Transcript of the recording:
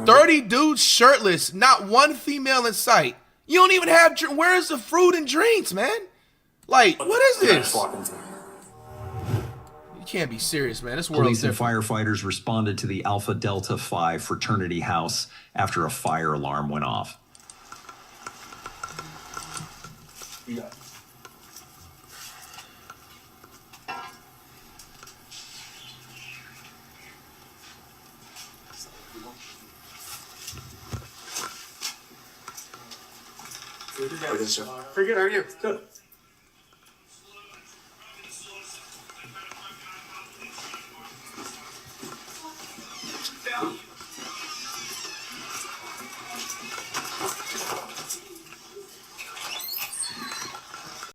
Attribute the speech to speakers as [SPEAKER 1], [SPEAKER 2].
[SPEAKER 1] 30 dudes shirtless, not one female in sight. You don't even have, where's the fruit and drinks, man? Like, what is this? You can't be serious, man. This world's
[SPEAKER 2] Police and
[SPEAKER 1] different.
[SPEAKER 2] firefighters responded to the Alpha Delta Phi fraternity house after a fire alarm went off.
[SPEAKER 3] Yeah. Pretty good. How are you? Good.